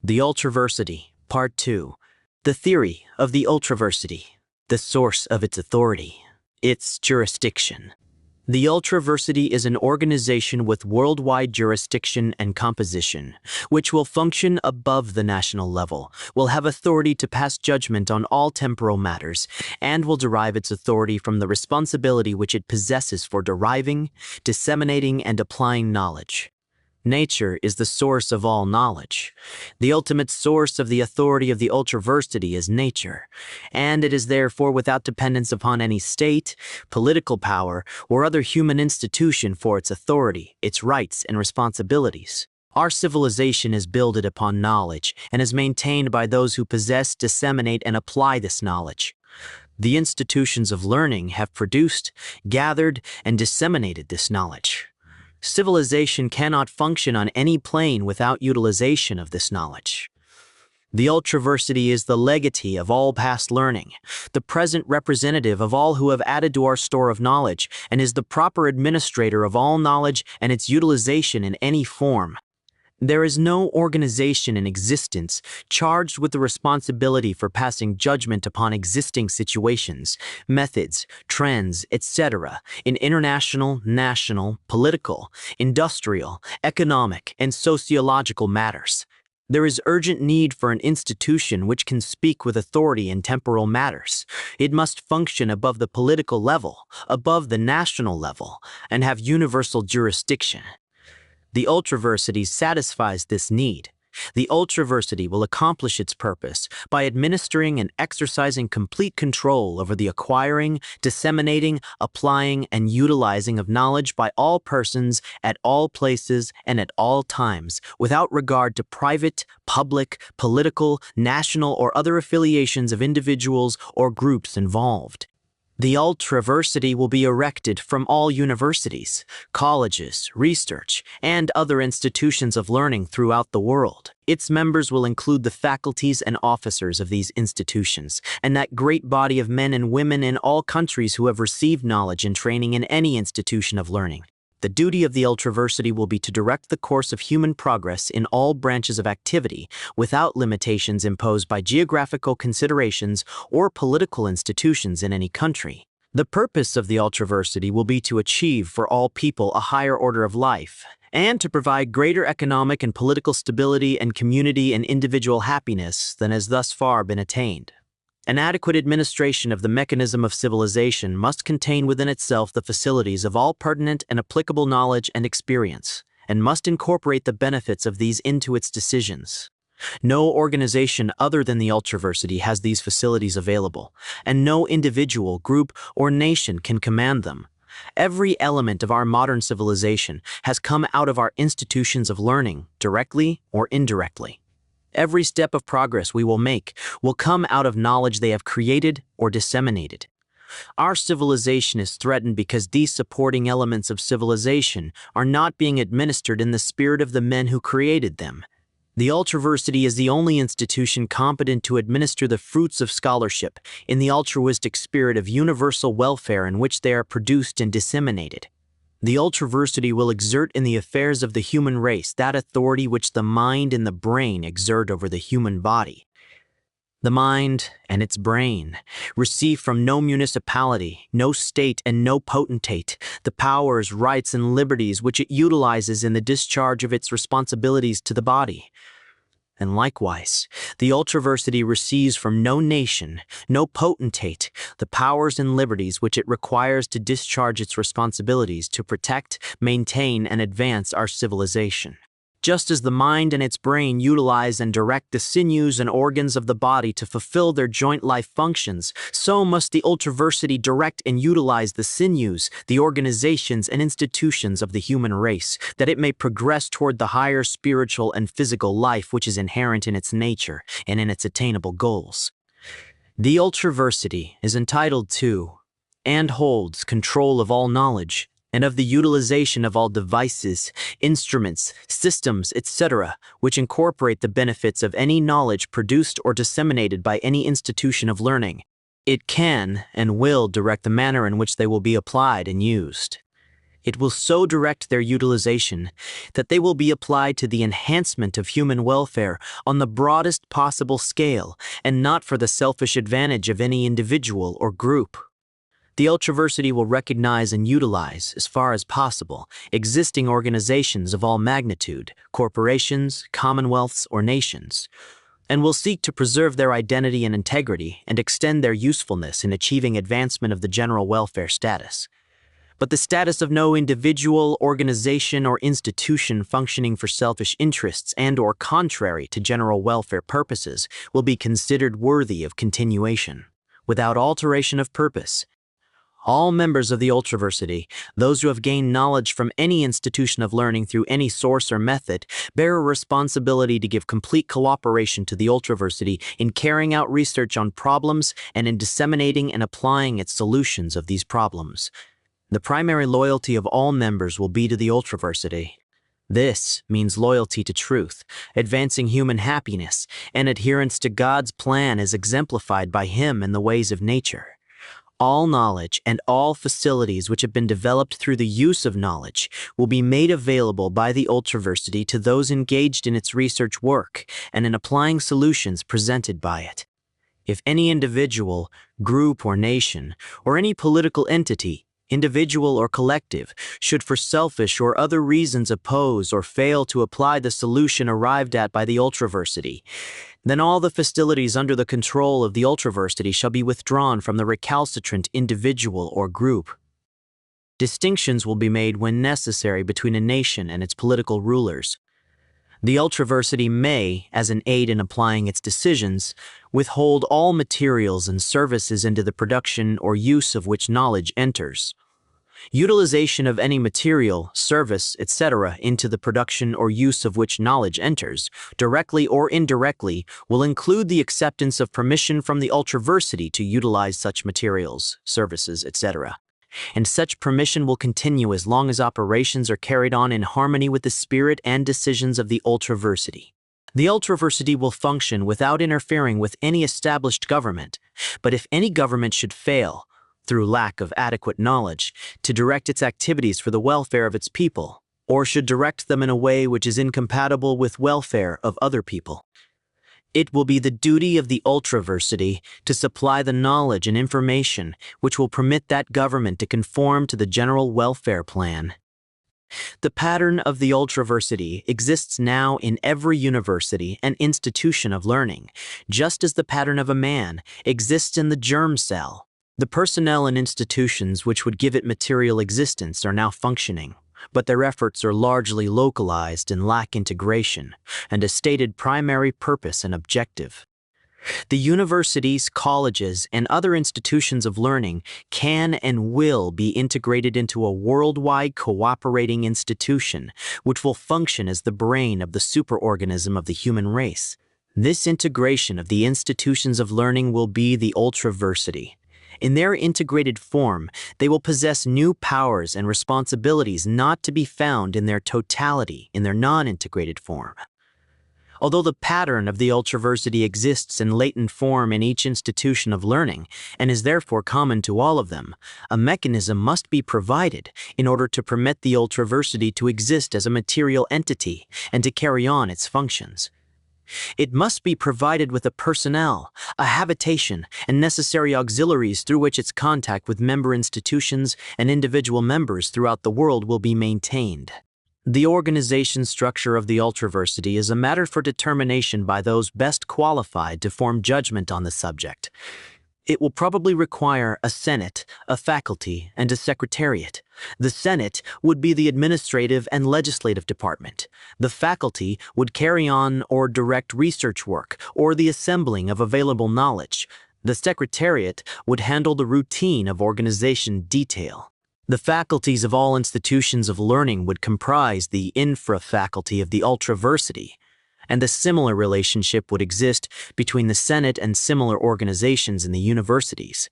The Ultraversity, Part 2. The theory of the Ultraversity, the source of its authority, its jurisdiction. The Ultraversity is an organization with worldwide jurisdiction and composition, which will function above the national level, will have authority to pass judgment on all temporal matters, and will derive its authority from the responsibility which it possesses for deriving, disseminating, and applying knowledge. Nature is the source of all knowledge. The ultimate source of the authority of the Ultraversity is nature, and it is therefore without dependence upon any state, political power, or other human institution for its authority, its rights, and responsibilities. Our civilization is builded upon knowledge and is maintained by those who possess, disseminate, and apply this knowledge. The institutions of learning have produced, gathered, and disseminated this knowledge. Civilization cannot function on any plane without utilization of this knowledge. The Ultraversity is the legatee of all past learning, the present representative of all who have added to our store of knowledge, and is the proper administrator of all knowledge and its utilization in any form. There is no organization in existence charged with the responsibility for passing judgment upon existing situations, methods, trends, etc. in international, national, political, industrial, economic, and sociological matters. There is urgent need for an institution which can speak with authority in temporal matters. It must function above the political level, above the national level, and have universal jurisdiction. The Ultraversity satisfies this need. The Ultraversity will accomplish its purpose by administering and exercising complete control over the acquiring, disseminating, applying, and utilizing of knowledge by all persons, at all places, and at all times, without regard to private, public, political, national, or other affiliations of individuals or groups involved. The Ultraversity will be erected from all universities, colleges, research, and other institutions of learning throughout the world. Its members will include the faculties and officers of these institutions, and that great body of men and women in all countries who have received knowledge and training in any institution of learning. The duty of the Ultraversity will be to direct the course of human progress in all branches of activity, without limitations imposed by geographical considerations or political institutions in any country. The purpose of the Ultraversity will be to achieve for all people a higher order of life, and to provide greater economic and political stability and community and individual happiness than has thus far been attained. An adequate administration of the mechanism of civilization must contain within itself the facilities of all pertinent and applicable knowledge and experience, and must incorporate the benefits of these into its decisions. No organization other than the Ultraversity has these facilities available, and no individual, group, or nation can command them. Every element of our modern civilization has come out of our institutions of learning, directly or indirectly. Every step of progress we will make will come out of knowledge they have created or disseminated. Our civilization is threatened because these supporting elements of civilization are not being administered in the spirit of the men who created them. The Ultraversity is the only institution competent to administer the fruits of scholarship in the altruistic spirit of universal welfare in which they are produced and disseminated. The Ultraversity will exert in the affairs of the human race that authority which the mind and the brain exert over the human body. The mind and its brain receive from no municipality, no state, and no potentate the powers, rights, and liberties which it utilizes in the discharge of its responsibilities to the body. And likewise, the Ultraversity receives from no nation, no potentate, the powers and liberties which it requires to discharge its responsibilities to protect, maintain, and advance our civilization. Just as the mind and its brain utilize and direct the sinews and organs of the body to fulfill their joint life functions, so must the Ultraversity direct and utilize the sinews, the organizations and institutions of the human race, that it may progress toward the higher spiritual and physical life which is inherent in its nature and in its attainable goals. The Ultraversity is entitled to, and holds control of all knowledge, and of the utilization of all devices, instruments, systems, etc., which incorporate the benefits of any knowledge produced or disseminated by any institution of learning. It can and will direct the manner in which they will be applied and used. It will so direct their utilization that they will be applied to the enhancement of human welfare on the broadest possible scale and not for the selfish advantage of any individual or group. The Ultraversity will recognize and utilize, as far as possible, existing organizations of all magnitude, corporations, commonwealths, or nations, and will seek to preserve their identity and integrity and extend their usefulness in achieving advancement of the general welfare status. But the status of no individual, organization, or institution functioning for selfish interests and/or contrary to general welfare purposes will be considered worthy of continuation, without alteration of purpose. All members of the Ultraversity, those who have gained knowledge from any institution of learning through any source or method, bear a responsibility to give complete cooperation to the Ultraversity in carrying out research on problems and in disseminating and applying its solutions of these problems. The primary loyalty of all members will be to the Ultraversity. This means loyalty to truth, advancing human happiness, and adherence to God's plan as exemplified by Him in the ways of nature. All knowledge and all facilities which have been developed through the use of knowledge will be made available by the Ultraversity to those engaged in its research work and in applying solutions presented by it. If any individual, group or nation, or any political entity, individual or collective, should for selfish or other reasons oppose or fail to apply the solution arrived at by the Ultraversity, then all the facilities under the control of the Ultraversity shall be withdrawn from the recalcitrant individual or group. Distinctions will be made when necessary between a nation and its political rulers. The Ultraversity may, as an aid in applying its decisions, withhold all materials and services into the production or use of which knowledge enters. Utilization of any material, service, etc. into the production or use of which knowledge enters, directly or indirectly, will include the acceptance of permission from the Ultraversity to utilize such materials, services, etc. And such permission will continue as long as operations are carried on in harmony with the spirit and decisions of the Ultraversity. The Ultraversity will function without interfering with any established government, but if any government should fail, through lack of adequate knowledge, to direct its activities for the welfare of its people, or should direct them in a way which is incompatible with welfare of other people, it will be the duty of the Ultraversity to supply the knowledge and information which will permit that government to conform to the general welfare plan. The pattern of the Ultraversity exists now in every university and institution of learning, just as the pattern of a man exists in the germ cell. The personnel and institutions which would give it material existence are now functioning, but their efforts are largely localized and lack integration and a stated primary purpose and objective. The universities, colleges, and other institutions of learning can and will be integrated into a worldwide cooperating institution which will function as the brain of the superorganism of the human race. This integration of the institutions of learning will be the Ultraversity. In their integrated form, they will possess new powers and responsibilities not to be found in their totality in their non-integrated form. Although the pattern of the Ultraversity exists in latent form in each institution of learning and is therefore common to all of them, a mechanism must be provided in order to permit the Ultraversity to exist as a material entity and to carry on its functions. It must be provided with a personnel, a habitation, and necessary auxiliaries through which its contact with member institutions and individual members throughout the world will be maintained. The organization structure of the Ultraversity is a matter for determination by those best qualified to form judgment on the subject. It will probably require a Senate, a faculty, and a secretariat. The Senate would be the administrative and legislative department. The faculty would carry on or direct research work or the assembling of available knowledge. The secretariat would handle the routine of organization detail. The faculties of all institutions of learning would comprise the infra-faculty of the Ultraversity, and a similar relationship would exist between the Senate and similar organizations in the universities.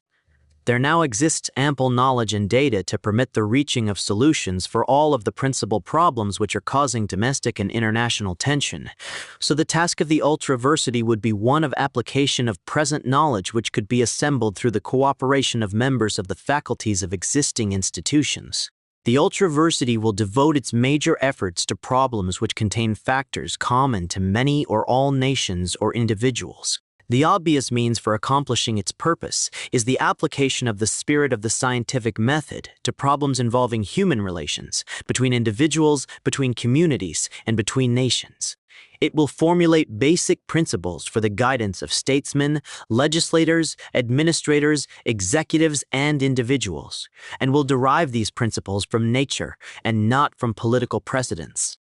There now exists ample knowledge and data to permit the reaching of solutions for all of the principal problems which are causing domestic and international tension, so the task of the Ultraversity would be one of application of present knowledge which could be assembled through the cooperation of members of the faculties of existing institutions. The Ultraversity will devote its major efforts to problems which contain factors common to many or all nations or individuals. The obvious means for accomplishing its purpose is the application of the spirit of the scientific method to problems involving human relations, between individuals, between communities, and between nations. It will formulate basic principles for the guidance of statesmen, legislators, administrators, executives, and individuals, and will derive these principles from nature and not from political precedents.